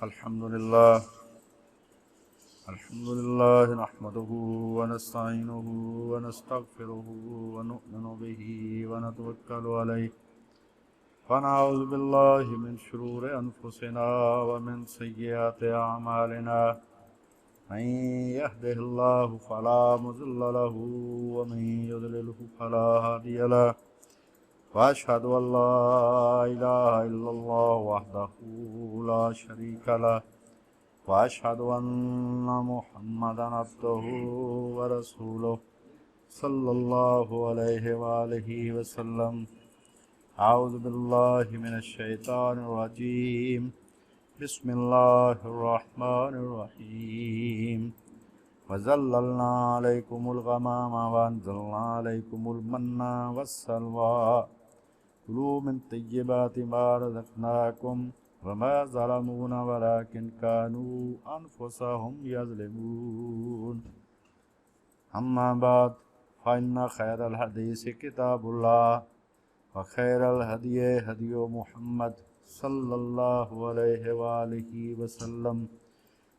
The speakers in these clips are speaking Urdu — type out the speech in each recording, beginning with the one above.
الحمد لله نحمده ونستعينه ونستغفره ونؤمن به ونتوكل عليه ونعوذ بالله من شرور أنفسنا ومن سيئات أعمالنا من يهده الله فلا مضل له ومن يضلله فلا هادي له وأشهد أن لا إله إلا الله وحده لا شريك له وأشهد أن محمدا عبده ورسوله صلى الله عليه وآله وسلم. أعوذ بالله من الشيطان الرجيم. بسم الله الرحمن الرحيم. وظللنا عليكم الغمام وأنزلنا عليكم المن والسلوى كلوا من طيبات ما رزقناكم وما ظلمونا ولكن كانوا أنفسهم يظلمون. أما بعد فإن خير الحديث كتاب الله وخير الهدي هدي محمد صلى الله عليه وآله وسلم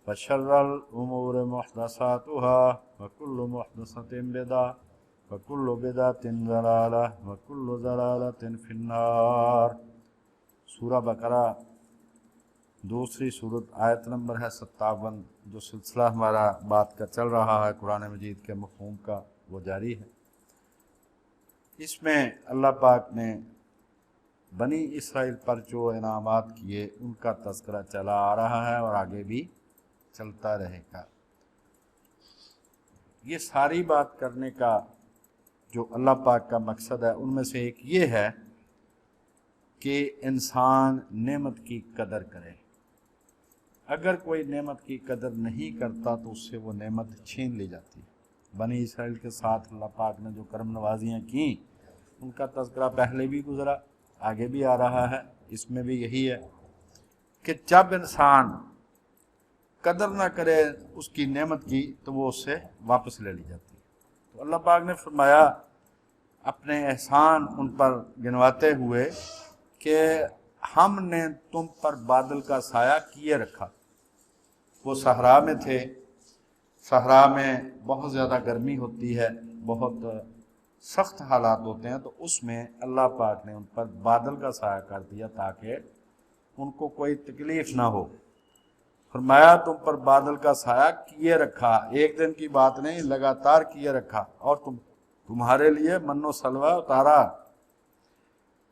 وشر الأمور محدثاتها وكل محدثة بدعة وكل بدعة ضلالة وكل ضلالة في النار. سورہ بقرہ دوسری صورت، آیت نمبر ہے 57. جو سلسلہ ہمارا بات کا چل رہا ہے قرآن مجید کے مفہوم کا، وہ جاری ہے. اس میں اللہ پاک نے بنی اسرائیل پر جو انعامات کیے ان کا تذکرہ چلا آ رہا ہے اور آگے بھی چلتا رہے گا. یہ ساری بات کرنے کا جو اللہ پاک کا مقصد ہے ان میں سے ایک یہ ہے کہ انسان نعمت کی قدر کرے. اگر کوئی نعمت کی قدر نہیں کرتا تو اس سے وہ نعمت چھین لی جاتی ہے. بنی اسرائیل کے ساتھ اللہ پاک نے جو کرم نوازیاں کیں ان کا تذکرہ پہلے بھی گزرا، آگے بھی آ رہا ہے. اس میں بھی یہی ہے کہ جب انسان قدر نہ کرے اس کی نعمت کی تو وہ اس سے واپس لے لی جاتی ہے. تو اللہ پاک نے فرمایا اپنے احسان ان پر گنواتے ہوئے کہ ہم نے تم پر بادل کا سایہ کیے رکھا. وہ صحرا میں تھے، صحرا میں بہت زیادہ گرمی ہوتی ہے، بہت سخت حالات ہوتے ہیں، تو اس میں اللہ پاک نے ان پر بادل کا سایہ کر دیا تاکہ ان کو کوئی تکلیف نہ ہو. فرمایا تم پر بادل کا سایہ کیے رکھا، ایک دن کی بات نہیں، لگاتار کیے رکھا. اور تمہارے لیے من و سلوہ اتارا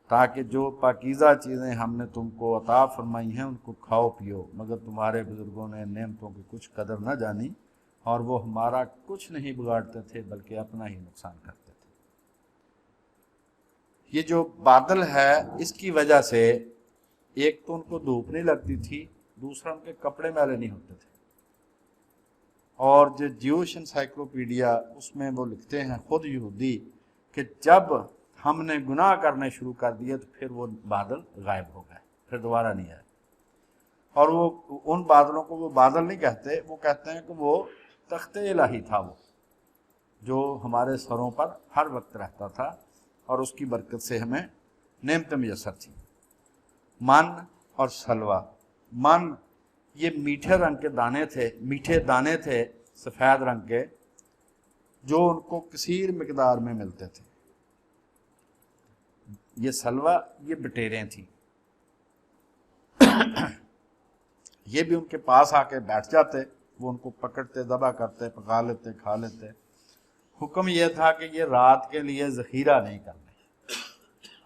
تاکہ جو پاکیزہ چیزیں ہم نے تم کو عطا فرمائی ہیں ان کو کھاؤ پیو. مگر تمہارے بزرگوں نے نعمتوں کی کچھ قدر نہ جانی اور وہ ہمارا کچھ نہیں بگاڑتے تھے بلکہ اپنا ہی نقصان کرتے تھے. یہ جو بادل ہے اس کی وجہ سے ایک تو ان کو دھوپ نہیں لگتی تھی، دوسرا ان کے کپڑے میلے نہیں ہوتے تھے. اور جو جیوش انسائکلوپیڈیا اس میں وہ لکھتے ہیں خود یہودی کہ جب ہم نے گناہ کرنے شروع کر دیے تو پھر وہ بادل غائب ہو گئے، پھر دوبارہ نہیں آئے. اور وہ ان بادلوں کو وہ بادل نہیں کہتے، وہ کہتے ہیں کہ وہ تخت الہی تھا، وہ جو ہمارے سروں پر ہر وقت رہتا تھا اور اس کی برکت سے ہمیں نعمتیں میسر تھیں. من اور سلوہ. من یہ میٹھے رنگ کے دانے تھے، میٹھے دانے تھے سفید رنگ کے جو ان کو کثیر مقدار میں ملتے تھے. یہ سلوہ یہ بٹیریں تھیں. یہ بھی ان کے پاس آ کے بیٹھ جاتے، وہ ان کو پکڑتے، ذبح کرتے، پکا لیتے، کھا لیتے. حکم یہ تھا کہ یہ رات کے لیے ذخیرہ نہیں کرنے،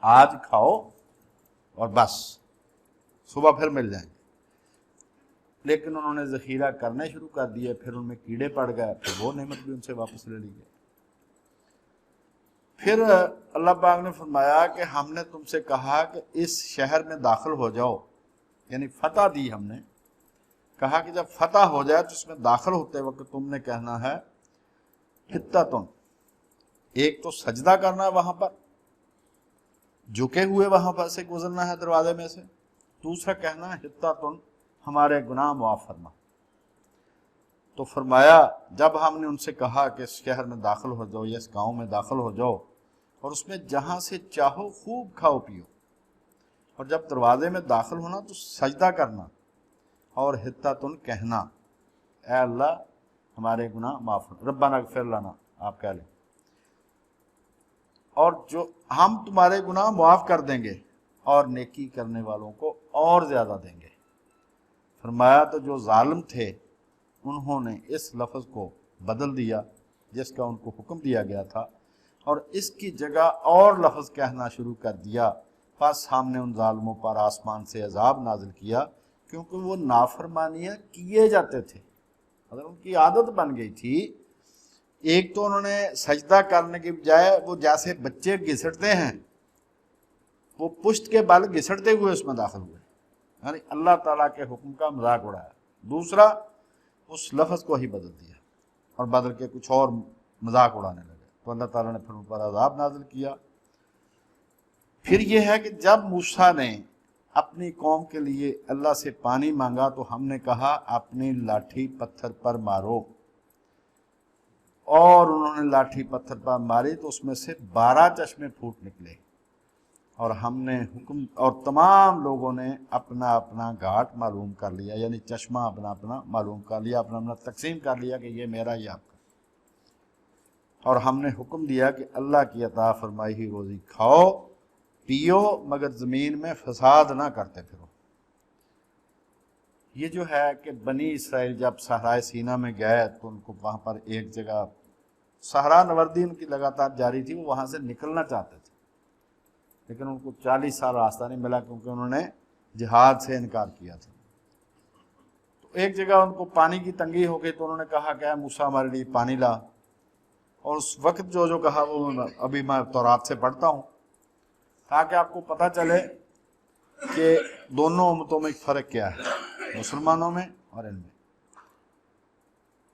آج کھاؤ اور بس صبح پھر مل جائیں گے. لیکن انہوں نے ذخیرہ کرنے شروع کر دیے، پھر ان میں کیڑے پڑ گئے، پھر وہ نعمت بھی ان سے واپس لے لی گئی. پھر اللہ پاک نے فرمایا کہ ہم نے تم سے کہا کہ اس شہر میں داخل ہو جاؤ، یعنی فتح دی. ہم نے کہا کہ جب فتح ہو جائے تو اس میں داخل ہوتے وقت تم نے کہنا ہے حتتن، ایک تو سجدہ کرنا وہاں پر، جھکے ہوئے وہاں پر سے گزرنا ہے دروازے میں سے. دوسرا کہنا ہے حتتن، ہمارے گناہ معاف فرما. تو فرمایا جب ہم نے ان سے کہا کہ اس شہر میں داخل ہو جاؤ یا اس گاؤں میں داخل ہو جاؤ اور اس میں جہاں سے چاہو خوب کھاؤ پیو، اور جب دروازے میں داخل ہونا تو سجدہ کرنا اور حتتن کہنا، اے اللہ ہمارے گناہ معاف کر، ربنا اغفر لنا آپ کہہ لیں، اور جو ہم تمہارے گناہ معاف کر دیں گے اور نیکی کرنے والوں کو اور زیادہ دیں گے۔ فرمایا تو جو ظالم تھے انہوں نے اس لفظ کو بدل دیا جس کا ان کو حکم دیا گیا تھا، اور اس کی جگہ اور لفظ کہنا شروع کر دیا، پس ہم نے ان ظالموں پر آسمان سے عذاب نازل کیا کیونکہ وہ نافرمانیاں کیے جاتے تھے۔ اگر ان کی عادت بن گئی تھی، ایک تو انہوں نے سجدہ کرنے کے بجائے وہ جیسے بچے گھسٹتے ہیں، وہ پشت کے بل گھسٹتے ہوئے اس میں داخل ہوئے، یعنی اللہ تعالیٰ کے حکم کا مذاق اڑایا۔ دوسرا، اس لفظ کو ہی بدل دیا اور بدل کے کچھ اور مذاق اڑانے لگے، تو اللہ تعالیٰ نے پھر ان پر عذاب نازل کیا۔ پھر یہ ہے کہ جب موسیٰ نے اپنی قوم کے لیے اللہ سے پانی مانگا تو ہم نے کہا اپنی لاٹھی پتھر پر مارو، اور انہوں نے لاٹھی پتھر پر ماری تو اس میں سے 12 چشمے پھوٹ نکلے، اور ہم نے حکم، اور تمام لوگوں نے اپنا اپنا گھاٹ معلوم کر لیا، یعنی چشمہ اپنا اپنا معلوم کر لیا، اپنا اپنا تقسیم کر لیا کہ یہ میرا یہ آپ کا، اور ہم نے حکم دیا کہ اللہ کی عطا فرمائی ہوئی روزی کھاؤ پیو مگر زمین میں فساد نہ کرتے پھرو۔ یہ جو ہے کہ بنی اسرائیل جب صحرائے سینا میں گئے تو ان کو وہاں پر ایک جگہ صحرا نوردی ان کی لگاتار جاری تھی، وہ وہاں سے نکلنا چاہتے تھے لیکن ان کو 40 سال راستہ نہیں ملا کیونکہ انہوں نے جہاد سے انکار کیا تھا۔ تو ایک جگہ ان کو پانی کی تنگی ہو گئی تو انہوں نے کہا کہ اے موسیٰ ہمارے لیے پانی لا، اور اس وقت جو کہا وہ ابھی میں تورات سے پڑھتا ہوں تاکہ آپ کو پتہ چلے کہ دونوں امتوں میں فرق کیا ہے، مسلمانوں میں اور ان میں۔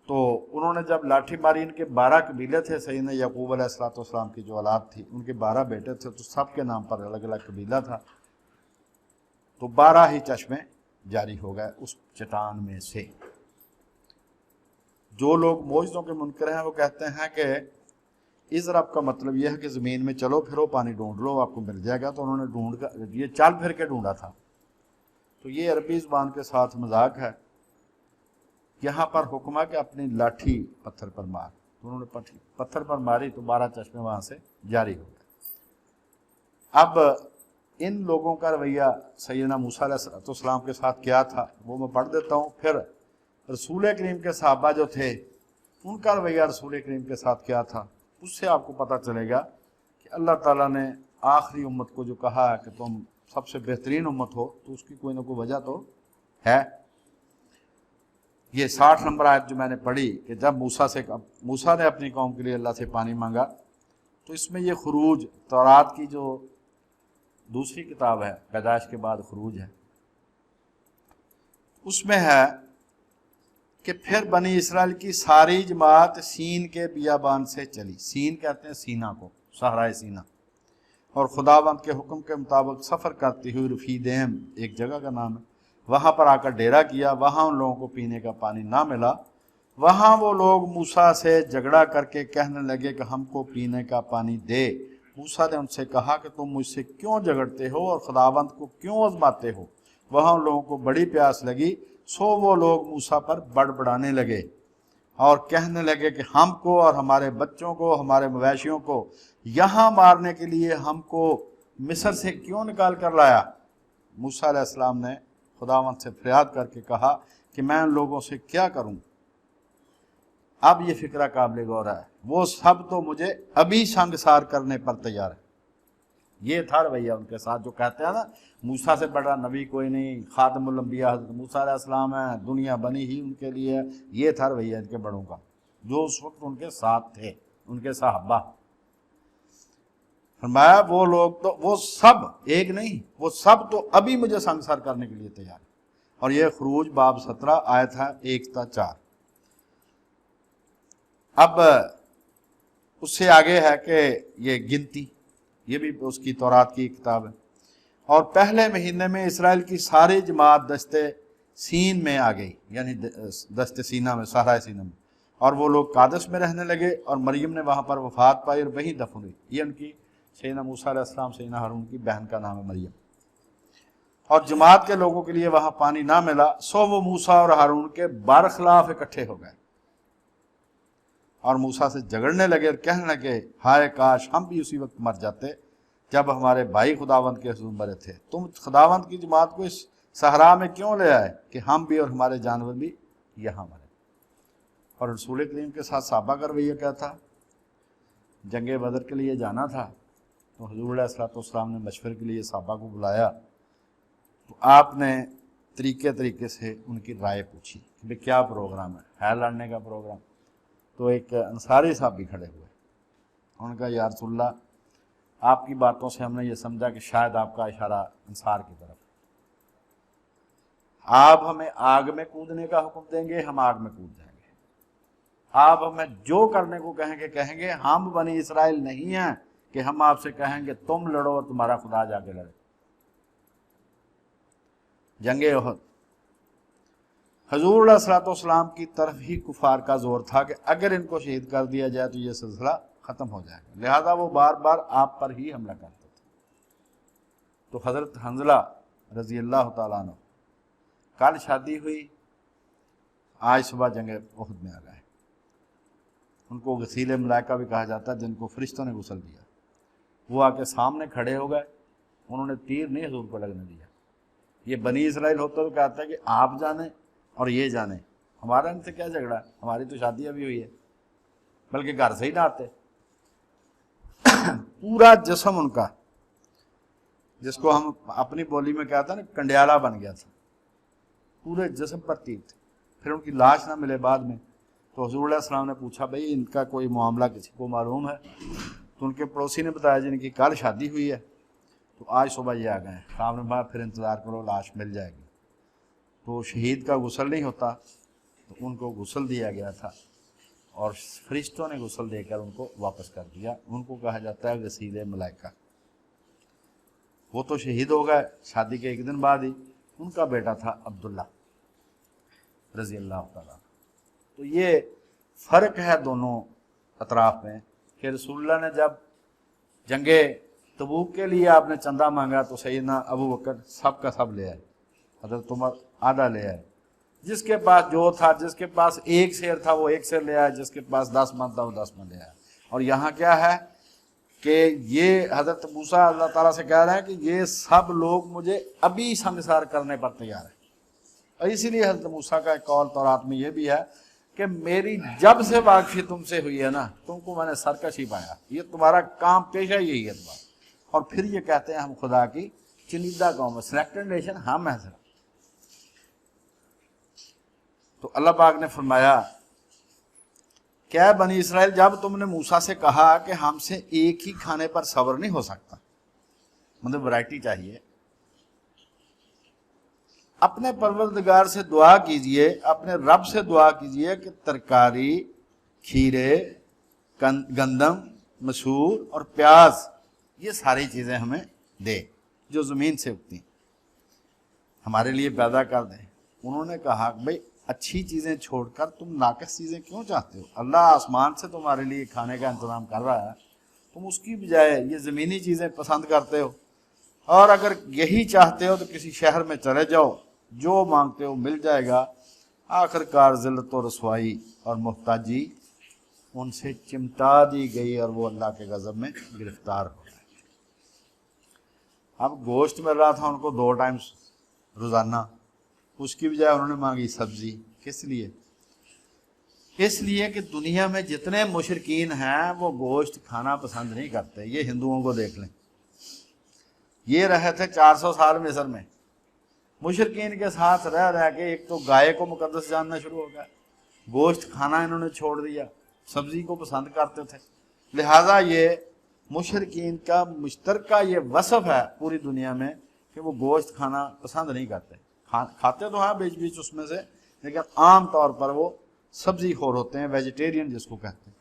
تو انہوں نے جب لاٹھی ماری، ان کے 12 قبیلے تھے، سیدنا یعقوب علیہ السلام کی جو اولاد تھی ان کے 12 بیٹے تھے، تو سب کے نام پر الگ الگ قبیلہ تھا، تو 12 ہی چشمے جاری ہو گئے اس چٹان میں سے۔ جو لوگ معجزوں کے منکر ہیں وہ کہتے ہیں کہ اضرب کا مطلب یہ ہے کہ زمین میں چلو پھرو پانی ڈھونڈ لو آپ کو مل جائے گا، تو انہوں نے ڈھونڈ کر یہ چل پھر کے ڈھونڈا تھا، تو یہ عربی زبان کے ساتھ مذاق ہے۔ یہاں پر حکم ہے کہ اپنی لاٹھی پتھر پر مار، تو انہوں نے پتھر پر ماری تو 12 چشمے وہاں سے جاری ہو گئے۔ اب ان لوگوں کا رویہ سیدنا موسیٰ علیہ السلام کے ساتھ کیا تھا وہ میں پڑھ دیتا ہوں، پھر رسول کریم کے صحابہ جو تھے ان کا رویہ رسول کریم کے ساتھ کیا تھا، اس سے آپ کو پتہ چلے گا کہ اللہ تعالیٰ نے آخری امت کو جو کہا ہے کہ تم سب سے بہترین امت ہو، تو اس کی کوئی نہ کوئی وجہ تو ہے۔ یہ 60 نمبر آیت جو میں نے پڑھی کہ جب موسیٰ نے اپنی قوم کے لیے اللہ سے پانی مانگا، تو اس میں یہ خروج، تورات کی جو دوسری کتاب ہے، پیدائش کے بعد خروج ہے، اس میں ہے کہ پھر بنی اسرائیل کی ساری جماعت سین کے بیابان سے چلی، سین کہتے ہیں سینا کو، صحرائے سینا، اور خداوند کے حکم کے مطابق سفر کرتی ہوئی رفیدیم ایک جگہ کا نام ہے، وہاں پر آ کر ڈیرا کیا۔ وہاں ان لوگوں کو پینے کا پانی نہ ملا، وہاں وہ لوگ موسیٰ سے جھگڑا کر کے کہنے لگے کہ ہم کو پینے کا پانی دے۔ موسیٰ نے ان سے کہا کہ تم مجھ سے کیوں جھگڑتے ہو اور خداوند کو کیوں آزماتے ہو؟ وہاں ان لوگوں کو بڑی پیاس لگی، سو وہ لوگ موسیٰ پر بڑبڑانے لگے اور کہنے لگے کہ ہم کو اور ہمارے بچوں کو، ہمارے مویشیوں کو یہاں مارنے کے لیے ہم کو مصر سے کیوں نکال کر لایا؟ موسیٰ علیہ السلام نے خداوند سے فریاد کر کے کہا کہ میں ان لوگوں سے کیا کروں؟ اب یہ فکرہ قابل غور ہے، وہ سب تو مجھے ابھی سنگسار کرنے پر تیار ہے۔ یہ تھا رویہ ان کے ساتھ، جو کہتے ہیں نا موسیٰ سے بڑا نبی کوئی نہیں، خاتم الانبیاء حضرت موسیٰ علیہ السلام ہے، دنیا بنی ہی ان کے لیے ہے۔ یہ تھا رویہ ان کے بڑوں کا جو اس وقت ان کے ساتھ تھے، ان کے صحابہ۔ فرمایا وہ لوگ تو، وہ سب، ایک نہیں، وہ سب تو ابھی مجھے سنگسار کرنے کے لیے تیار ہے۔ اور یہ خروج باب 17 آیت ہے 1 تا 4۔ اب اس سے آگے ہے کہ یہ گنتی، یہ بھی اس کی تورات کی کتاب ہے۔ اور پہلے مہینے میں اسرائیل کی ساری جماعت دشت سین میں آ گئی، یعنی دشت سینا میں، صحرائے سینا میں، اور وہ لوگ قادش میں رہنے لگے، اور مریم نے وہاں پر وفات پائی اور وہیں دفن ہوئی۔ یہ ان کی سیدنا موسیٰ علیہ السلام، سیدنا ہارون کی بہن کا نام ہے مریم۔ اور جماعت کے لوگوں کے لیے وہاں پانی نہ ملا، سو وہ موسیٰ اور ہارون کے برخلاف اکٹھے ہو گئے اور موسیٰ سے جھگڑنے لگے اور کہنے لگے ہائے کاش ہم بھی اسی وقت مر جاتے جب ہمارے بھائی خداوند کے حضور مرے تھے۔ تم خداوند کی جماعت کو اس صحرا میں کیوں لے آئے کہ ہم بھی اور ہمارے جانور بھی یہاں مرے؟ اور رسول کریم کے ساتھ صحابہ کا رویہ کیا تھا؟ جنگ بدر کے لیے جانا تھا تو حضور علیہ السلام نے مشورے کے لیے صحابہ کو بلایا، تو آپ نے طریقے سے ان کی رائے پوچھی کہ بھئی کیا پروگرام ہے لڑنے کا پروگرام؟ تو ایک انصاری صاحب بھی کھڑے ہوئے، ان کا یا رسول اللہ آپ کی باتوں سے ہم نے یہ سمجھا کہ شاید آپ کا اشارہ انصار کی طرف، آپ ہمیں آگ میں کودنے کا حکم دیں گے ہم آگ میں کود جائیں گے، آپ ہمیں جو کرنے کو کہیں گے ہم بنی اسرائیل نہیں ہیں کہ ہم آپ سے کہیں گے تم لڑو اور تمہارا خدا جا کے لڑے۔ جنگ احد، حضور علیہ السلام کی طرف ہی کفار کا زور تھا کہ اگر ان کو شہید کر دیا جائے تو یہ سلسلہ ختم ہو جائے گا، لہذا وہ بار بار آپ پر ہی حملہ کرتے تھے۔ تو حضرت حنظلہ رضی اللہ تعالیٰ عنہ کل شادی ہوئی، آج صبح جنگ احد میں آ گئے۔ ان کو غسیل ملائکہ بھی کہا جاتا ہے، جن کو فرشتوں نے غسل دیا۔ وہ آ کے سامنے کھڑے ہو گئے، انہوں نے تیر نہیں حضور کو لگنے دیا۔ یہ بنی اسرائیل ہوتا تو کہتا ہے کہ آپ جانیں اور یہ جانیں، ہمارا ان سے کیا جھگڑا ہے، ہماری تو شادی ابھی ہوئی ہے، بلکہ گھر سے ہی نہ آتے۔ پورا جسم ان کا، جس کو ہم اپنی بولی میں کہتے ہیں نا کنڈیالہ بن گیا تھا، پورے جسم پر تیر تھے۔ پھر ان کی لاش نہ ملے بعد میں، تو حضور علیہ السلام نے پوچھا بھئی ان کا کوئی معاملہ کسی کو معلوم ہے؟ تو ان کے پڑوسی نے بتایا جن کی کل شادی ہوئی ہے، تو آج صبح یہ آ گئے ہیں۔ آپ نے کہا پھر انتظار کرو لاش مل جائے گی۔ تو شہید کا غسل نہیں ہوتا، تو ان کو غسل دیا گیا تھا اور فرشتوں نے غسل دے کر ان کو واپس کر دیا۔ ان کو کہا جاتا ہے غسیل ملائکہ۔ وہ تو شہید ہو گئے شادی کے ایک دن بعد ہی، ان کا بیٹا تھا عبداللہ رضی اللہ تعالیٰ۔ تو یہ فرق ہے دونوں اطراف میں کہ رسول اللہ نے جب جنگ تبوک کے لیے آپ نے چندہ مانگا تو سیدنا ابو بکر سب کا سب لے آئے، حضرت عمر آدھا لے آئے، جس کے پاس جو تھا، جس کے پاس ایک سیر تھا وہ ایک سیر لے آئے، جس کے پاس 10 من تھا وہ 10 من لے آئے۔ اور یہاں کیا ہے کہ یہ حضرت موسیٰ اللہ تعالیٰ سے کہہ رہے ہیں کہ یہ سب لوگ مجھے ابھی سنگسار کرنے پر تیار ہیں۔ اور اسی لیے حضرت موسیٰ کا ایک قول تورات میں یہ بھی ہے کہ میری جب سے واقفی تم سے ہوئی ہے نا، تم کو میں نے سرکشی پایا، یہ تمہارا کام پیشہ یہی ہے تمہارا۔ اور پھر یہ کہتے ہیں ہم خدا کی چنیدہ قوم ہے، سلیکٹڈ نیشن ہم ہیں صرف۔ تو اللہ پاک نے فرمایا کیا بنی اسرائیل جب تم نے موسیٰ سے کہا کہ ہم سے ایک ہی کھانے پر صبر نہیں ہو سکتا، مطلب ورائٹی چاہیے، اپنے پروردگار سے دعا کیجئے، اپنے رب سے دعا کیجئے کہ ترکاری، کھیرے، گندم، مسور اور پیاز، یہ ساری چیزیں ہمیں دے جو زمین سے اگتی ہیں، ہمارے لیے پیدا کر دیں۔ انہوں نے کہا بھئی اچھی چیزیں چھوڑ کر تم ناقص چیزیں کیوں چاہتے ہو؟ اللہ آسمان سے تمہارے لیے کھانے کا انتظام کر رہا ہے، تم اس کی بجائے یہ زمینی چیزیں پسند کرتے ہو۔ اور اگر یہی چاہتے ہو تو کسی شہر میں چلے جاؤ، جو مانگتے ہو مل جائے گا۔ آخر کار ذلت و رسوائی اور محتاجی ان سے چمٹا دی گئی اور وہ اللہ کے غضب میں گرفتار ہو گئے۔ اب گوشت مل رہا تھا ان کو 2 ٹائم روزانہ، اس کی بجائے انہوں نے مانگی سبزی۔ کس لیے؟ اس لیے کہ دنیا میں جتنے مشرکین ہیں وہ گوشت کھانا پسند نہیں کرتے۔ یہ ہندوؤں کو دیکھ لیں، یہ رہے تھے 400 سال مصر میں، مشرکین کے ساتھ رہ کے ایک تو گائے کو مقدس جاننا شروع ہو گیا، گوشت کھانا انہوں نے چھوڑ دیا، سبزی کو پسند کرتے تھے۔ لہٰذا یہ مشرکین کا مشترکہ یہ وصف ہے پوری دنیا میں کہ وہ گوشت کھانا پسند نہیں کرتے، کھاتے تو ہیں بیچ بیچ اس میں سے، لیکن عام طور پر وہ سبزی خور ہوتے ہیں، ویجیٹیرین جس کو کہتے ہیں۔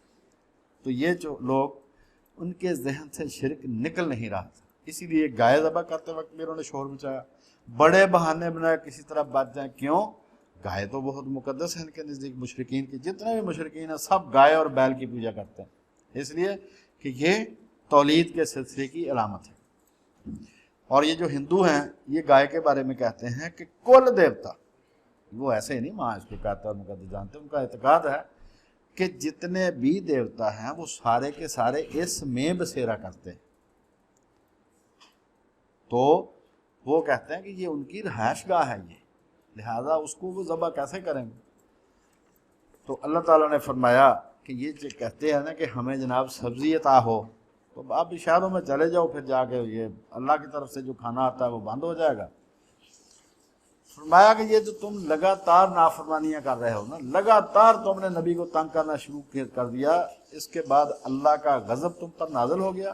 تو یہ جو لوگ، ان کے ذہن سے شرک نکل نہیں رہا تھا، اسی لیے گائے ذبح کرتے وقت بھی انہوں نے شور مچایا، بڑے بہانے بنائے کسی طرح بچ جائیں۔ کیوں؟ گائے تو بہت مقدس ہے ان کے نزدیک، مشرکین کی جتنے بھی مشرکین ہیں سب گائے اور بیل کی پوجا کرتے ہیں، اس لیے کہ یہ تولید کے سلسلے کی علامت ہے۔ اور یہ جو ہندو ہیں یہ گائے کے بارے میں کہتے ہیں کہ کل دیوتا، وہ ایسے ہی نہیں ماں اس کو کہتا ہے مقدس جانتے ہیں، ان کا اعتقاد ہے کہ جتنے بھی دیوتا ہیں وہ سارے کے سارے اس میں بسیرا کرتے ہیں، تو وہ کہتے ہیں کہ یہ ان کی رہائش گاہ ہے، یہ لہذا اس کو وہ ذبح کیسے کریں گے؟ تو اللہ تعالیٰ نے فرمایا کہ یہ جو کہتے ہیں نا کہ ہمیں جناب سبزی عطا ہو، تو آپ شہروں میں چلے جاؤ، پھر جا کے یہ اللہ کی طرف سے جو کھانا آتا ہے وہ بند ہو جائے گا۔ فرمایا کہ یہ جو تم لگاتار نافرمانیاں کر رہے ہو نا، لگاتار تم نے نبی کو تنگ کرنا شروع کر دیا، اس کے بعد اللہ کا غضب تم پر نازل ہو گیا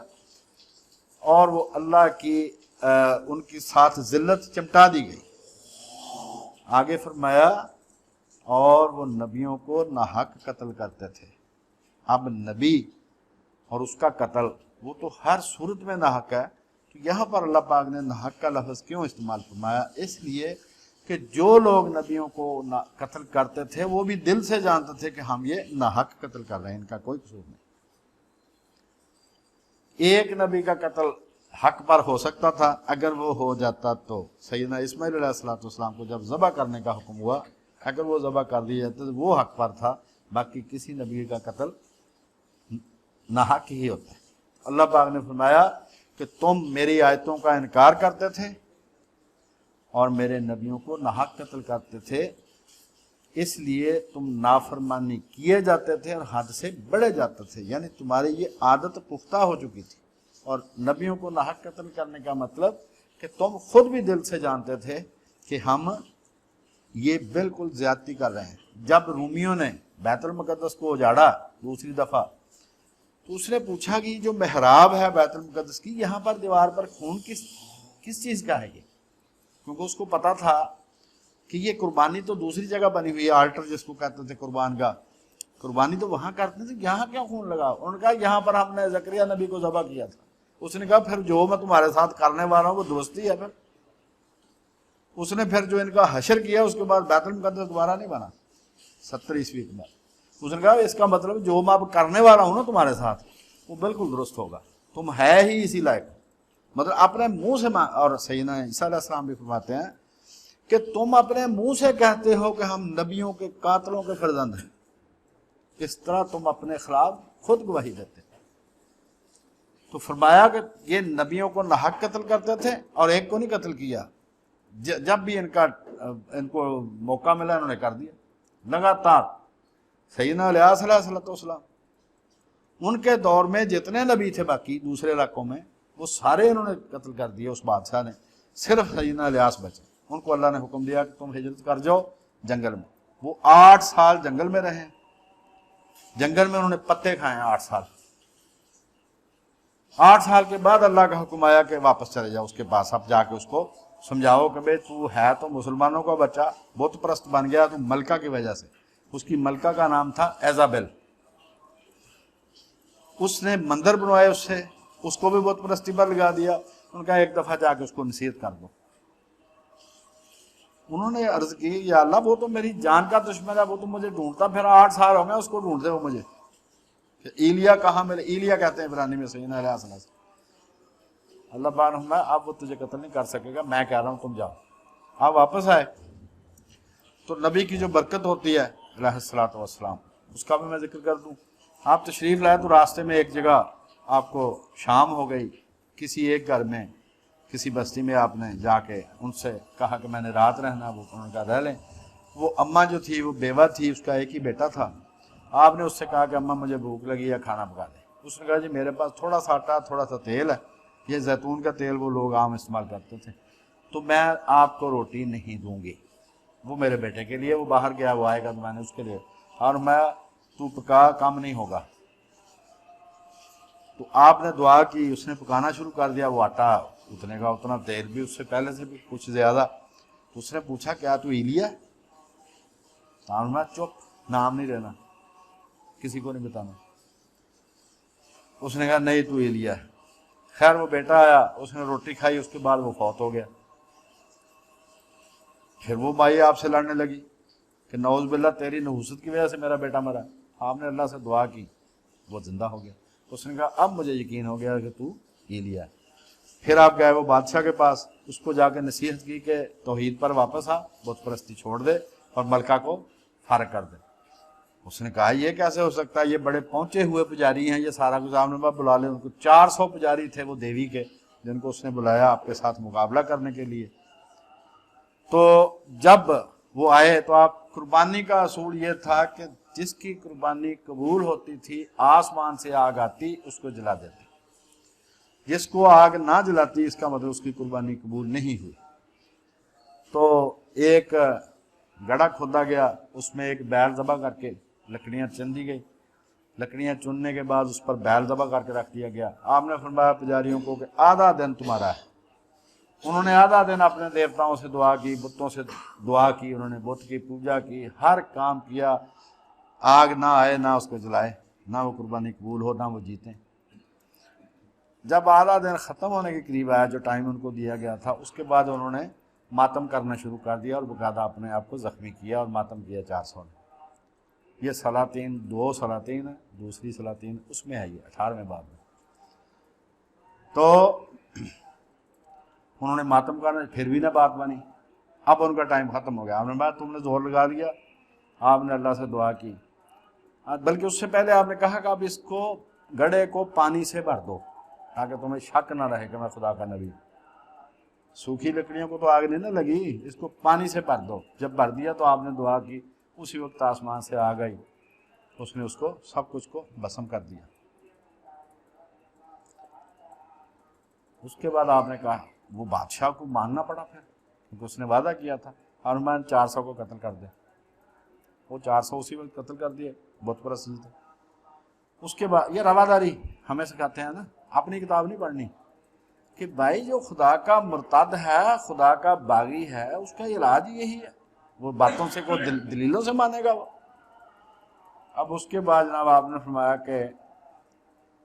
اور وہ اللہ کی ان کی ساتھ ذلت چمٹا دی گئی۔ آگے فرمایا اور وہ نبیوں کو ناحق قتل کرتے تھے۔ اب نبی اور اس کا قتل وہ تو ہر صورت میں ناحق ہے، تو یہاں پر اللہ پاک نے ناحق کا لفظ کیوں استعمال فرمایا؟ اس لیے کہ جو لوگ نبیوں کو قتل کرتے تھے وہ بھی دل سے جانتے تھے کہ ہم یہ ناحق قتل کر رہے ہیں، ان کا کوئی قصور نہیں۔ ایک نبی کا قتل حق پر ہو سکتا تھا، اگر وہ ہو جاتا تو سیدنا اسماعیل علیہ السلام کو جب ذبح کرنے کا حکم ہوا، اگر وہ ذبح کر دیا جاتا تو وہ حق پر تھا، باقی کسی نبی کا قتل ناحق ہی ہوتا ہے۔ اللہ پاک نے فرمایا کہ تم میری آیتوں کا انکار کرتے تھے اور میرے نبیوں کو ناحق قتل کرتے تھے، اس لیے تم نافرمانی کیے جاتے تھے اور حد سے بڑھے جاتے تھے، یعنی تمہاری یہ عادت پختہ ہو چکی تھی۔ اور نبیوں کو ناحق قتل کرنے کا مطلب کہ تم خود بھی دل سے جانتے تھے کہ ہم یہ بالکل زیادتی کر رہے ہیں۔ جب رومیوں نے بیت المقدس کو اجاڑا دوسری دفعہ، تو اس نے پوچھا کہ جو محراب ہے بیت المقدس کی، یہاں پر دیوار پر خون کس چیز کا ہے یہ؟ کیونکہ اس کو پتا تھا کہ یہ قربانی تو دوسری جگہ بنی ہوئی ہے، آلٹر جس کو کہتے تھے قربان گاہ، قربانی تو وہاں کرتے تھے، یہاں کیوں خون لگا؟ انہوں نے کہا یہاں پر ہم نے زکریا نبی کو ذبح کیا تھا۔ اس نے کہا پھر جو میں تمہارے ساتھ کرنے والا ہوں وہ دوستی ہے۔ پھر اس نے پھر جو ان کا حشر کیا، اس کے بعد بیت المقدس دوبارہ نہیں بنا 70 عیسوی کے بعد۔ اس نے کہا اس کا مطلب جو میں اب کرنے والا ہوں نا تمہارے ساتھ وہ بالکل درست ہوگا، تم ہے ہی اسی لائق۔ مطلب اپنے منہ سے اور سیدنا عیسیٰ علیہ السلام بھی فرماتے ہیں کہ تم اپنے منہ سے کہتے ہو کہ ہم نبیوں کے قاتلوں کے فرزند ہیں، اس طرح تم اپنے خلاف خود گواہی دیتے۔ تو فرمایا کہ یہ نبیوں کو ناحق قتل کرتے تھے اور ایک کو نہیں قتل کیا، جب بھی ان کو موقع ملا انہوں نے کر دیا لگاتار۔ سیدنا الیاس علیہ السلام ان کے دور میں جتنے نبی تھے باقی دوسرے علاقوں میں وہ سارے انہوں نے قتل کر دیے اس بادشاہ نے، صرف سیدنا الیاس بچے۔ ان کو اللہ نے حکم دیا کہ تم ہجرت کر جاؤ جنگل میں۔ وہ 8 سال جنگل میں رہے، جنگل میں انہوں نے پتے کھائے ہیں 8 سال۔ 8 سال کے بعد اللہ کا حکم آیا کہ واپس چلے جاؤ اس کے پاس، اب جا کے اس کو سمجھاؤ کہ بھئی تو ہے تو مسلمانوں کا بچہ، بت پرست بن گیا تو ملکہ کی وجہ سے۔ اس کی ملکہ کا نام تھا ایزابل، اس نے مندر بنوائے اس سے، اس کو بھی بت پرستی پر لگا دیا۔ ان کا ایک دفعہ جا کے اس کو نصیحت کر دو۔ انہوں نے عرض کی یا اللہ وہ تو میری جان کا دشمن ہے، وہ تو مجھے ڈھونڈتا پھر 8 سال ہو گئے اس کو ڈھونڈتے ہو مجھے، کہ ایلیا کہاں میرے، ایلیا کہتے ہیں عبرانی میں سیدنا علیہ السلام۔ اللہ پاک نے فرمایا اب وہ تجھے قتل نہیں کر سکے گا، میں کہہ رہا ہوں تم جاؤ۔ آپ واپس آئے تو نبی کی جو برکت ہوتی ہے علیہ السلام، اس کا بھی میں ذکر کر دوں۔ آپ تشریف لائے تو راستے میں ایک جگہ آپ کو شام ہو گئی، کسی ایک گھر میں کسی بستی میں آپ نے جا کے ان سے کہا کہ میں نے رات رہنا، وہ انہوں نے کہا رہ لیں۔ وہ اماں جو تھی وہ بیوہ تھی، اس کا ایک ہی بیٹا تھا۔ آپ نے اس سے کہا کہ اماں مجھے بھوک لگی ہے، کھانا پکا دیں۔ اس نے کہا جی میرے پاس تھوڑا سا آٹا تھوڑا سا تیل ہے، یہ زیتون کا تیل وہ لوگ عام استعمال کرتے تھے، تو میں آپ کو روٹی نہیں دوں گی، وہ میرے بیٹے کے لیے، وہ باہر گیا، وہ آئے گا تو میں نے اس کے لیے، اور میں تو پکا کم نہیں ہوگا۔ تو آپ نے دعا کی، اس نے پکانا شروع کر دیا، وہ آٹا اتنے کا اتنا، تیل بھی اس سے پہلے سے بھی کچھ زیادہ۔ اس نے پوچھا کیا تو ایلیا؟ میں چپ، نام نہیں لینا، کسی کو نہیں بتانا۔ اس نے کہا نہیں تو ایلیا ہے۔ خیر وہ بیٹا آیا، اس نے روٹی کھائی، اس کے بعد وہ فوت ہو گیا۔ پھر وہ مائی آپ سے لڑنے لگی کہ نعوذ باللہ تیری نحوست کی وجہ سے میرا بیٹا مرا۔ آپ نے اللہ سے دعا کی، وہ زندہ ہو گیا۔ اس نے کہا اب مجھے یقین ہو گیا کہ تو ایلیا ہے۔ پھر آپ گئے وہ بادشاہ کے پاس، اس کو جا کے نصیحت کی کہ توحید پر واپس آ، بت پرستی چھوڑ دے اور ملکہ کو فارغ کر دے۔ اس نے کہا یہ کیسے ہو سکتا ہے، یہ بڑے پہنچے ہوئے پجاری ہیں، یہ سارا کچھ آپ نے بلا لے۔ ان کو 400 پجاری تھے وہ دیوی کے، جن کو اس نے بلایا آپ کے ساتھ مقابلہ کرنے کے لیے۔ تو جب وہ آئے تو آپ قربانی کا اصول یہ تھا کہ جس کی قربانی قبول ہوتی تھی آسمان سے آگ آتی اس کو جلا دیتی، جس کو آگ نہ جلاتی اس کا مطلب اس کی قربانی قبول نہیں ہوئی۔ تو ایک گڑھا کھودا گیا، اس میں ایک بیل ذبح کر کے لکڑیاں چن دی گئی، لکڑیاں چننے کے بعد اس پر بیل ذبح کر کے رکھ دیا گیا۔ آپ نے فرمایا پجاریوں کو کہ آدھا دن تمہارا ہے۔ انہوں نے آدھا دن اپنے دیوتاؤں سے دعا کی، بتوں سے دعا کی، انہوں نے بت کی پوجا کی، ہر کام کیا، آگ نہ آئے، نہ اس کو جلائے، نہ وہ قربانی قبول ہو، نہ وہ جیتیں۔ جب آدھا دن ختم ہونے کے قریب آیا، جو ٹائم ان کو دیا گیا تھا، اس کے بعد انہوں نے ماتم کرنا شروع کر دیا اور باقاعدہ اپنے آپ کو زخمی کیا اور ماتم کیا 400 نے۔ یہ سلاطین 2 سلاطین ہے، دوسری سلاطین اس میں ہے، یہ 18ویں باب میں۔ تو انہوں نے ماتم کرنا، پھر بھی نہ بات بنی۔ اب ان کا ٹائم ختم ہو گیا۔ آپ نے کہا تم نے زور لگا دیا، آپ نے اللہ سے دعا کی، بلکہ اس سے پہلے آپ نے کہا کہ اب اس کو گڑھے کو پانی سے بھر دو تاکہ تمہیں شک نہ رہے کہ میں خدا کا نبی ہوں۔ سوکھی لکڑیوں کو تو آگ نہیں نہ لگی، اس کو پانی سے بھر دو۔ جب بھر دیا تو آپ نے دعا کی، اسی وقت آسمان سے آگ آئی، اس نے اس کو سب کچھ کو بھسم کر دیا۔ اس کے بعد آپ نے کہا وہ بادشاہ کو ماننا پڑا پھر، کیونکہ اس نے وعدہ کیا تھا، اور میں 400 کو قتل کر دے۔ وہ 400 اسی وقت قتل کر دیے، بت پرست تھے۔ اس کے بعد یہ رواداری ہمیں سکھاتے ہیں نا، اپنی کتاب نہیں پڑھنی، کہ بھائی جو خدا کا مرتد ہے، خدا کا باغی ہے، اس کا علاج یہی ہے، وہ باتوں سے کوئی دلیلوں سے مانے گا وہ۔ اب اس کے بعد جناب آپ نے فرمایا کہ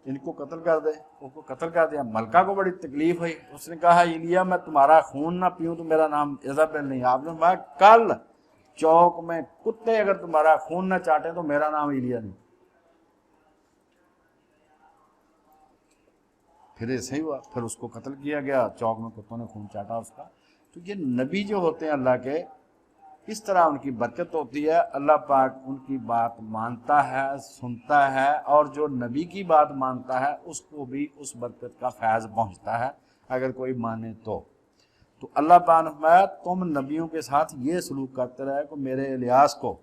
ان کو قتل کر دے، ان کو قتل کر دیا۔ ملکہ کو بڑی تکلیف ہوئی، اس نے کہا ایلیا میں تمہارا خون نہ پیوں تو میرا نام ایزابیل نہیں۔ آپ نے فرمایا کل چوک میں کتے اگر تمہارا خون نہ چاٹیں تو میرا نام ایلیا نہیں۔ پھر ایسے ہی ہوا، پھر اس کو قتل کیا گیا، چوک میں کتوں نے خون چاٹا اس کا۔ تو یہ نبی جو ہوتے ہیں اللہ کے، اس طرح ان کی برکت ہوتی ہے، اللہ پاک ان کی بات مانتا ہے، سنتا ہے، اور جو نبی کی بات مانتا ہے اس کو بھی اس برکت کا فیض پہنچتا ہے اگر کوئی مانے تو اللہ پاک نے فرمایا تم نبیوں کے ساتھ یہ سلوک کرتے رہے کہ میرے الیاس کو،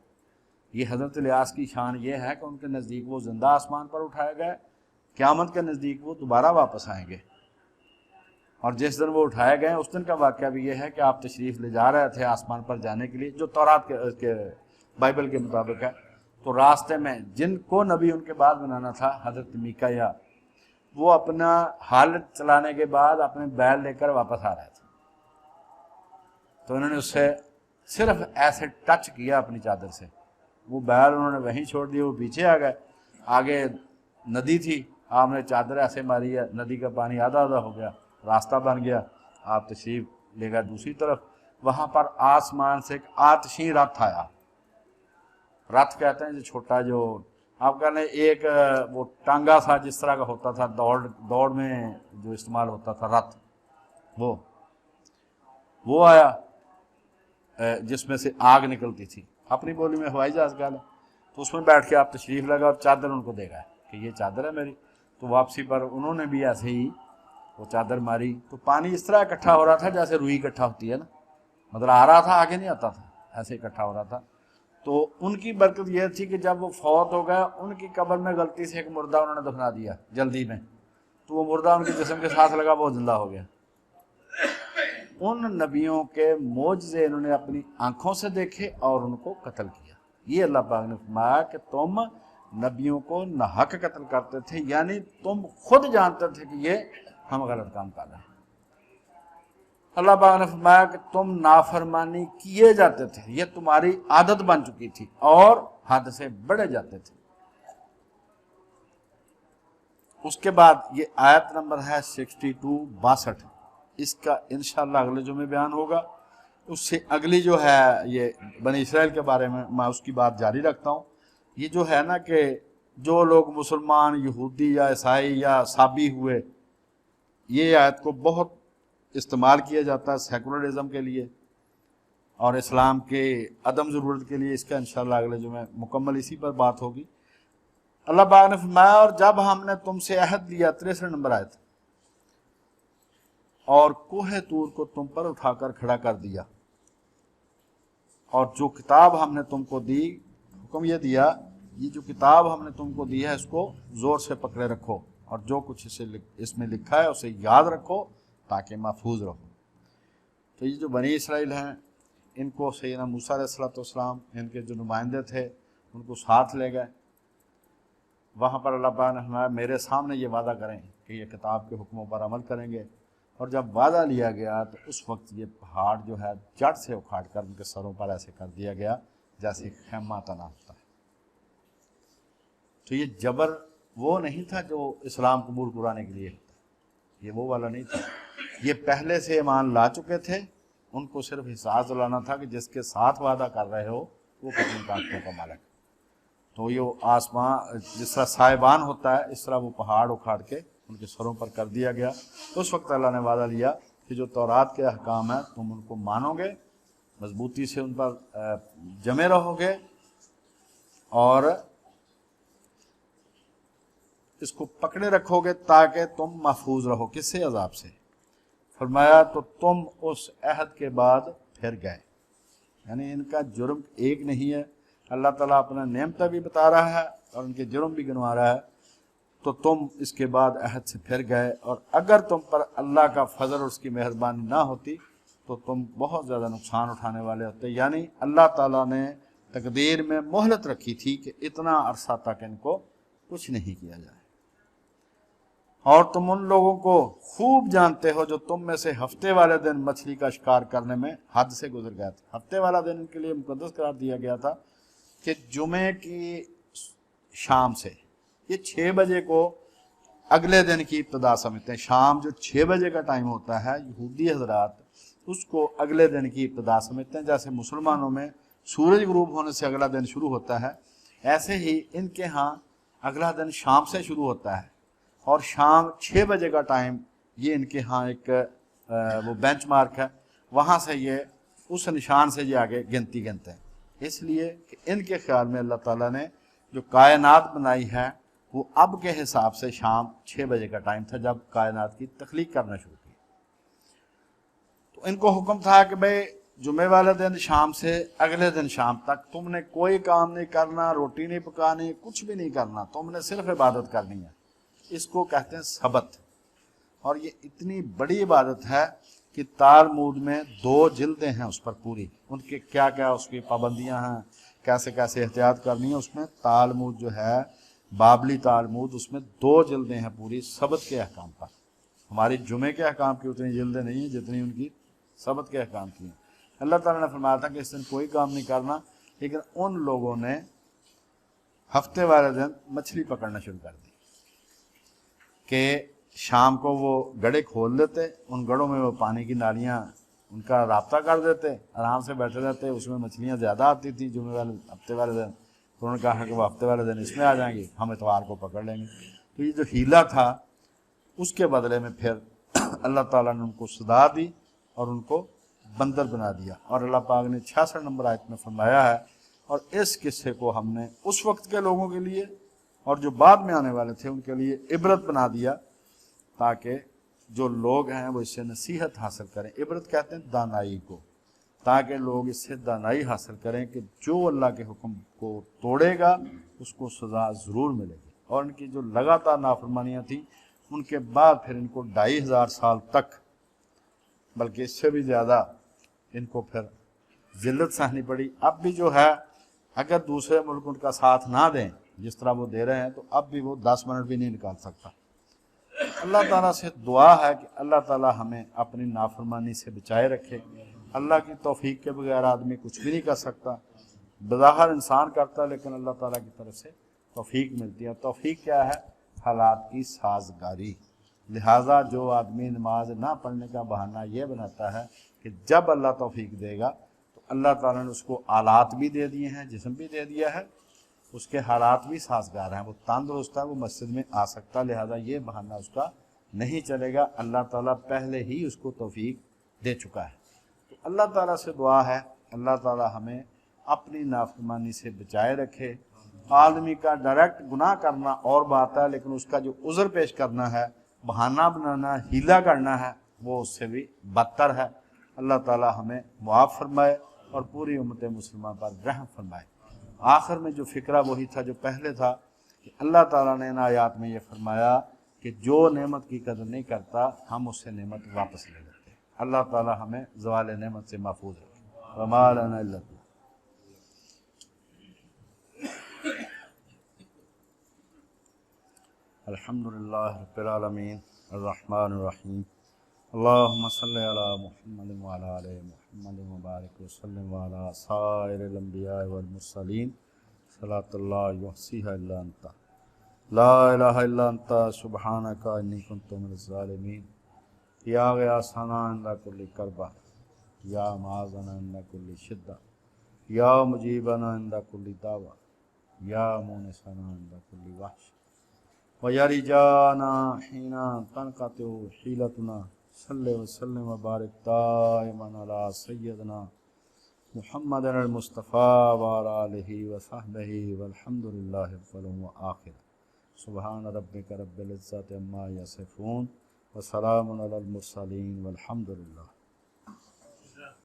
یہ حضرت الیاس کی شان یہ ہے کہ ان کے نزدیک وہ زندہ آسمان پر اٹھائے گئے، قیامت کے نزدیک وہ دوبارہ واپس آئیں گے، اور جس دن وہ اٹھائے گئے اس دن کا واقعہ بھی یہ ہے کہ آپ تشریف لے جا رہے تھے آسمان پر جانے کے لیے، جو تورات کے بائبل کے مطابق ہے۔ تو راستے میں جن کو نبی ان کے بعد بنانا تھا، حضرت میکایا، وہ اپنا حالت چلانے کے بعد اپنے بیل لے کر واپس آ رہے تھے، تو انہوں نے اس سے صرف ایسے ٹچ کیا اپنی چادر سے، وہ بیل انہوں نے وہیں چھوڑ دیا، وہ پیچھے آ گئے، آگے ندی تھی، آپ نے چادر ایسے ماری ہے، ندی کا پانی آدھا آدھا ہو گیا، راستہ بن گیا، آپ تشریف لے گئے دوسری طرف۔ وہاں پر آسمان سے ایک آتشیں رتھ آیا، رتھ کہتے ہیں جو چھوٹا، جو آپ کہہ لیں ایک وہ ٹانگا سا جس طرح کا ہوتا تھا، دوڑ میں جو استعمال ہوتا تھا رتھ، وہ آیا جس میں سے آگ نکلتی تھی، اپنی بولی میں ہوائی جہاز کہہ لیں، تو اس میں بیٹھ کے آپ تشریف لگا اور چادر ان کو دے گئے کہ یہ چادر ہے میری۔ تو واپسی پر انہوں نے بھی ایسے ہی وہ چادر ماری، تو پانی اس طرح اکٹھا ہو رہا تھا جیسے روئی اکٹھا ہوتی ہے نا، مطلب آ رہا تھا آگے نہیں آتا تھا، ایسے اکٹھا ہو رہا تھا۔ تو ان کی برکت یہ تھی کہ جب وہ فوت ہو گئے، ان کی قبر میں غلطی سے ایک مردہ انہوں نے دفنا دیا جلدی میں، تو وہ مردہ ان کے جسم کے ساتھ لگا، وہ زندہ ہو گیا۔ ان نبیوں کے معجزے انہوں نے اپنی آنکھوں سے دیکھے اور ان کو قتل کیا۔ یہ اللہ پاک نے فرمایا کہ تم نبیوں کو ناحق قتل کرتے تھے، یعنی تم خود جانتے تھے کہ یہ ہم غلط کام کر رہے ہیں۔ اللہ پاک نے فرمایا کہ تم نافرمانی کیے جاتے تھے، یہ تمہاری عادت بن چکی تھی اور حد سے بڑھے جاتے تھے۔ اس کے بعد یہ آیت نمبر ہے 62 اس کا انشاءاللہ اگلے جمعے بیان ہوگا۔ اس سے اگلی جو ہے یہ بنی اسرائیل کے بارے میں اس کی بات جاری رکھتا ہوں۔ یہ جو ہے نا کہ جو لوگ مسلمان، یہودی یا عیسائی یا سابی ہوئے، یہ آیت کو بہت استعمال کیا جاتا ہے سیکولرزم کے لیے اور اسلام کے عدم ضرورت کے لیے. اس کا انشاءاللہ اگلے جمعے مکمل اسی پر بات ہوگی. اللہ پاک نے فرمایا اور جب ہم نے تم سے عہد لیا 63 نمبر آیت اور کوہ طور کو تم پر اٹھا کر کھڑا کر دیا اور جو کتاب ہم نے تم کو دی حکم یہ دیا یہ جو کتاب ہم نے تم کو دی ہے اس کو زور سے پکڑے رکھو اور جو کچھ اس میں لکھا ہے اسے یاد رکھو تاکہ محفوظ رہو. تو یہ جو بنی اسرائیل ہیں ان کو سیدنا موسیٰ علیہ السلام ان کے جو نمائندے تھے ان کو ساتھ لے گئے. وہاں پر اللہ پاک نے فرمایا میرے سامنے یہ وعدہ کریں کہ یہ کتاب کے حکموں پر عمل کریں گے. اور جب وعدہ لیا گیا تو اس وقت یہ پہاڑ جو ہے جڑ سے اکھاڑ کر ان کے سروں پر ایسے کر دیا گیا جیسے خیمہ تنا ہوتا ہے. تو یہ جبر وہ نہیں تھا جو اسلام قبول کرانے کے لیے ہوتا، یہ وہ والا نہیں تھا. یہ پہلے سے ایمان لا چکے تھے، ان کو صرف احساس دلانا تھا کہ جس کے ساتھ وعدہ کر رہے ہو وہ کتنی طاقتوں کا مالک. تو یہ آسمان جس طرح سائبان ہوتا ہے اس طرح وہ پہاڑ اکھاڑ کے ان کے سروں پر کر دیا گیا. تو اس وقت اللہ نے وعدہ لیا کہ جو تورات کے احکام ہیں تم ان کو مانو گے، مضبوطی سے ان پر جمے رہو گے اور اس کو پکڑے رکھو گے تاکہ تم محفوظ رہو. کس سے؟ عذاب سے. فرمایا تو تم اس عہد کے بعد پھر گئے. یعنی ان کا جرم ایک نہیں ہے، اللہ تعالیٰ اپنا نعمتیں بھی بتا رہا ہے اور ان کے جرم بھی گنوا رہا ہے. تو تم اس کے بعد عہد سے پھر گئے اور اگر تم پر اللہ کا فضل اور اس کی مہربانی نہ ہوتی تو تم بہت زیادہ نقصان اٹھانے والے ہوتے. یعنی اللہ تعالیٰ نے تقدیر میں مہلت رکھی تھی کہ اتنا عرصہ تک ان کو کچھ نہیں کیا جائے. اور تم ان لوگوں کو خوب جانتے ہو جو تم میں سے ہفتے والے دن مچھلی کا شکار کرنے میں حد سے گزر گئے تھے. ہفتے والا دن ان کے لیے مقدس قرار دیا گیا تھا کہ جمعے کی شام سے یہ 6 بجے کو اگلے دن کی ابتدا سمجھتے ہیں. شام جو 6 بجے کا ٹائم ہوتا ہے یہودی حضرات اس کو اگلے دن کی ابتدا سمجھتے ہیں. جیسے مسلمانوں میں سورج غروب ہونے سے اگلا دن شروع ہوتا ہے، ایسے ہی ان کے ہاں اگلا دن شام سے شروع ہوتا ہے اور شام 6 بجے کا ٹائم یہ ان کے ہاں ایک وہ بینچ مارک ہے، وہاں سے یہ اس نشان سے یہ آگے گنتی گنتے ہیں. اس لیے کہ ان کے خیال میں اللہ تعالیٰ نے جو کائنات بنائی ہے وہ اب کے حساب سے شام 6 بجے کا ٹائم تھا جب کائنات کی تخلیق کرنا شروع کی. تو ان کو حکم تھا کہ بھئی جمعے والے دن شام سے اگلے دن شام تک تم نے کوئی کام نہیں کرنا، روٹی نہیں پکانی، کچھ بھی نہیں کرنا، تم نے صرف عبادت کرنی ہے. اس کو کہتے ہیں سبت. اور یہ اتنی بڑی عبادت ہے کہ تالمود میں 2 جلدیں ہیں اس پر پوری، ان کے کیا کیا اس کی پابندیاں ہیں، کیسے کیسے احتیاط کرنی ہے. اس میں تالمود جو ہے بابلی تالمود اس میں 2 جلدیں ہیں پوری سبت کے احکام پر. ہماری جمعے کے احکام کی اتنی جلدیں نہیں ہیں جتنی ان کی سبت کے احکام کی ہیں. اللہ تعالیٰ نے فرمایا تھا کہ اس دن کوئی کام نہیں کرنا، لیکن ان لوگوں نے ہفتے والے دن مچھلی پکڑنا شروع کر دی کہ شام کو وہ گڑھے کھول دیتے، ان گڑھوں میں وہ پانی کی نالیاں ان کا رابطہ کر دیتے، آرام سے بیٹھے رہتے. اس میں مچھلیاں زیادہ آتی تھیں جمعے والے ہفتے والے دن. تو انہوں نے کہا کہ وہ ہفتے والے دن اس میں آ جائیں گے، ہم اتوار کو پکڑ لیں گے. تو یہ جو ہیلا تھا اس کے بدلے میں پھر اللہ تعالیٰ نے ان کو سزا دی اور ان کو بندر بنا دیا. اور اللہ پاک نے 66 نمبر آیت میں فرمایا ہے اور اس قصے کو ہم نے اس وقت کے لوگوں کے لیے اور جو بعد میں آنے والے تھے ان کے لیے عبرت بنا دیا تاکہ جو لوگ ہیں وہ اس سے نصیحت حاصل کریں. عبرت کہتے ہیں دانائی کو، تاکہ لوگ اس سے دانائی حاصل کریں کہ جو اللہ کے حکم کو توڑے گا اس کو سزا ضرور ملے گی. اور ان کی جو لگاتار نافرمانیاں تھیں ان کے بعد پھر ان کو 2500 سال تک بلکہ اس سے بھی زیادہ ان کو پھر ذلت سہنی پڑی. اب بھی جو ہے اگر دوسرے ملک ان کا ساتھ نہ دیں جس طرح وہ دے رہے ہیں تو اب بھی وہ 10 منٹ بھی نہیں نکال سکتا. اللہ تعالیٰ سے دعا ہے کہ اللہ تعالیٰ ہمیں اپنی نافرمانی سے بچائے رکھے. اللہ کی توفیق کے بغیر آدمی کچھ بھی نہیں کر سکتا. بظاہر انسان کرتا ہے لیکن اللہ تعالیٰ کی طرف سے توفیق ملتی ہے. توفیق کیا ہے؟ حالات کی سازگاری. لہٰذا جو آدمی نماز نہ پڑھنے کا بہانہ یہ بناتا ہے کہ جب اللہ توفیق دے گا تو اللہ تعالیٰ نے اس کو آلات بھی دے دیے ہیں، جسم بھی دے دیا ہے، اس کے حالات بھی سازگار ہیں، وہ تندرست ہے، وہ مسجد میں آ سکتا ہے، لہذا یہ بہانہ اس کا نہیں چلے گا، اللہ تعالیٰ پہلے ہی اس کو توفیق دے چکا ہے۔ تو اللہ تعالیٰ سے دعا ہے اللہ تعالیٰ ہمیں اپنی نافرمانی سے بچائے رکھے۔ آدمی کا ڈائریکٹ گناہ کرنا اور بات ہے، لیکن اس کا جو عذر پیش کرنا ہے، بہانہ بنانا، ہیلا کرنا ہے، وہ اس سے بھی بدتر ہے۔ اللہ تعالیٰ ہمیں معاف فرمائے اور پوری امت مسلمہ پر رحم فرمائے۔ آخر میں جو فکرہ وہی تھا جو پہلے تھا، کہ اللہ تعالیٰ نے ان آیات میں یہ فرمایا کہ جو نعمت کی قدر نہیں کرتا ہم اس سے نعمت واپس لے لیتے ہیں۔ اللہ تعالیٰ ہمیں زوال نعمت سے محفوظ رکھے۔ وما لنا الا اللہ۔ الحمدللہ رب العالمین الرحمن الرحیم اللہم صلی علی محمد وعلی آل محمد وبارک وسلم وعلی سائر الانبیاء والمرسلین صلاۃ اللہ یحصیہا الا انت لا الہ الا انت سبحانک انی کنت من الظالمین۔ یا غیاثنا عند کل کربہ، یا معاذنا عند کل شدہ، یا مجیبنا عند کل دعوہ، یا مونسنا عند کل وحش، وَيَرِجَانَا حِينَ تَنْقَطِعُ حِيلَتُنَا صلی وسلم وبارک دائما علی سیدنا محمد المصطفیٰ وعلی آلہ وصحبہ والحمد للہ اول وآخر۔ سبحان ربک رب العزت عما یصفون وسلام علی المرسلین والحمد للہ۔